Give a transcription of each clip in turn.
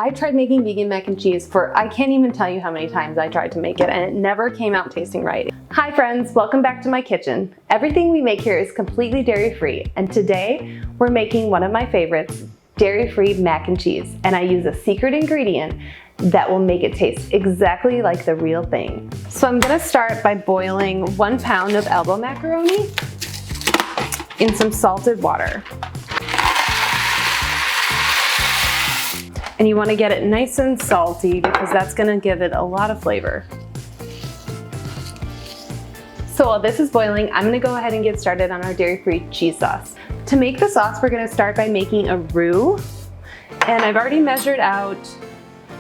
I tried making vegan mac and cheese for, I can't even tell you how many times I tried to make it, and it never came out tasting right. Hi friends, welcome back to my kitchen. Everything we make here is completely dairy-free, and today we're making one of my favorites, dairy-free mac and cheese, and I use a secret ingredient that will make it taste exactly like the real thing. So I'm gonna start by boiling 1 pound of elbow macaroni in some salted water. And you want to get it nice and salty because that's going to give it a lot of flavor. So while this is boiling, I'm going to go ahead and get started on our dairy-free cheese sauce. To make the sauce, we're going to start by making a roux. And I've already measured out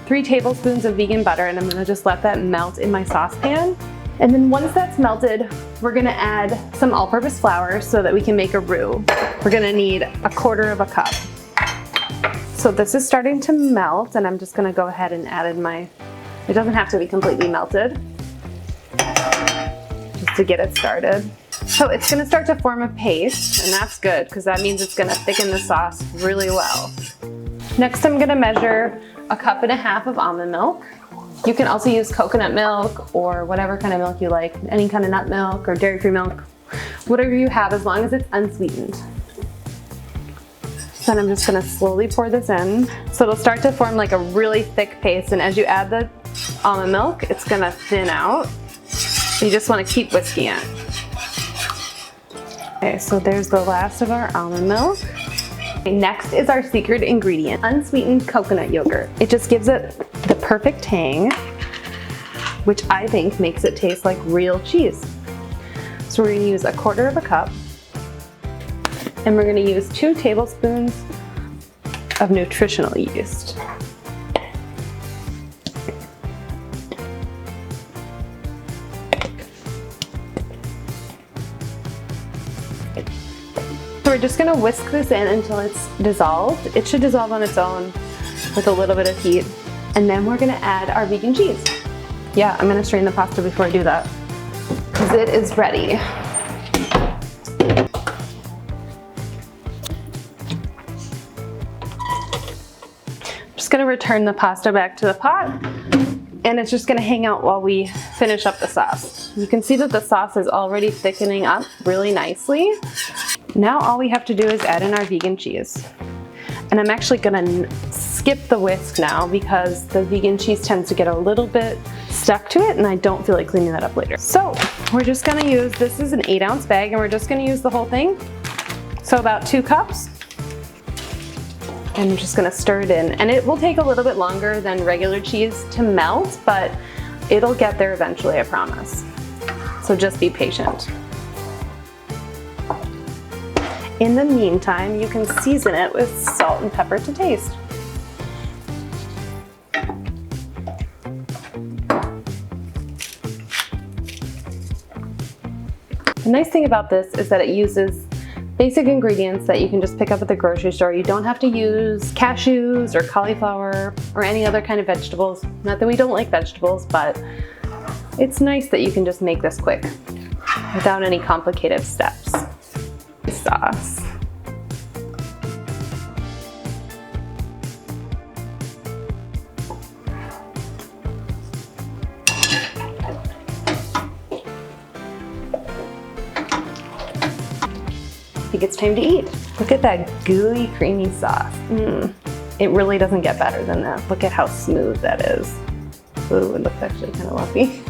3 tablespoons of vegan butter, and I'm going to just let that melt in my saucepan. And then once that's melted, we're going to add some all-purpose flour so that we can make a roux. We're going to need 1/4 cup. So this is starting to melt, and I'm just gonna go ahead and add in it doesn't have to be completely melted, just to get it started. So it's gonna start to form a paste, and that's good, because that means it's gonna thicken the sauce really well. Next, I'm gonna measure 1.5 cups of almond milk. You can also use coconut milk, or whatever kind of milk you like, any kind of nut milk, or dairy-free milk, whatever you have, as long as it's unsweetened. Then I'm just gonna slowly pour this in. So it'll start to form like a really thick paste, and as you add the almond milk, it's gonna thin out. You just wanna keep whisking it. Okay, so there's the last of our almond milk. Okay, next is our secret ingredient, unsweetened coconut yogurt. It just gives it the perfect tang, which I think makes it taste like real cheese. So we're gonna use 1/4 cup. And we're gonna use 2 tablespoons of nutritional yeast. So we're just gonna whisk this in until it's dissolved. It should dissolve on its own with a little bit of heat. And then we're gonna add our vegan cheese. Yeah, I'm gonna strain the pasta before I do that, because it is ready. Just gonna return the pasta back to the pot, and it's just gonna hang out while we finish up the sauce. You can see that the sauce is already thickening up really nicely. Now all we have to do is add in our vegan cheese. And I'm actually gonna skip the whisk now because the vegan cheese tends to get a little bit stuck to it, and I don't feel like cleaning that up later. So we're just gonna use, this is an 8-ounce bag, and we're just gonna use the whole thing. So about 2 cups. And I'm just gonna stir it in, and it will take a little bit longer than regular cheese to melt, but it'll get there eventually, I promise. So just be patient. In the meantime, you can season it with salt and pepper to taste. The nice thing about this is that it uses basic ingredients that you can just pick up at the grocery store. You don't have to use cashews or cauliflower or any other kind of vegetables. Not that we don't like vegetables, but it's nice that you can just make this quick without any complicated steps. Sauce. I think it's time to eat. Look at that gooey, creamy sauce. It really doesn't get better than that. Look at how smooth that is. Ooh, it looks actually kind of lumpy.